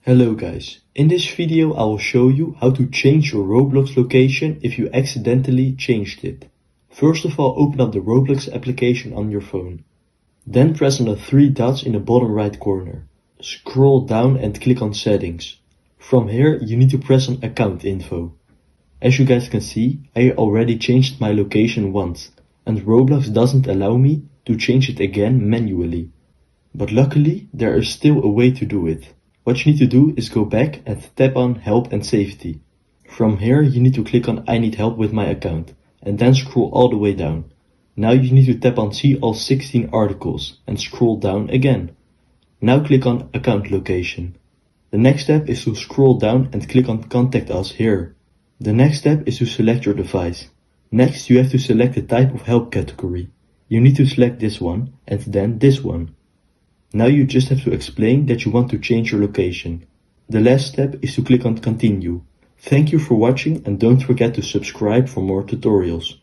Hello guys, in this video I will show you how to change your Roblox location if you accidentally changed it. First of all, open up the Roblox application on your phone. Then press on the three dots in the bottom right corner. Scroll down and click on settings. From here you need to press on account info. As you guys can see, I already changed my location once and Roblox doesn't allow me to change it again manually. But luckily there is still a way to do it. What you need to do is go back and tap on Help and Safety. From here you need to click on I need help with my account and then scroll all the way down. Now you need to tap on See all 16 articles and scroll down again. Now click on Account Location. The next step is to scroll down and click on Contact Us here. The next step is to select your device. Next you have to select the type of help category. You need to select this one and then this one. Now you just have to explain that you want to change your location. The last step is to click on Continue. Thank you for watching and don't forget to subscribe for more tutorials.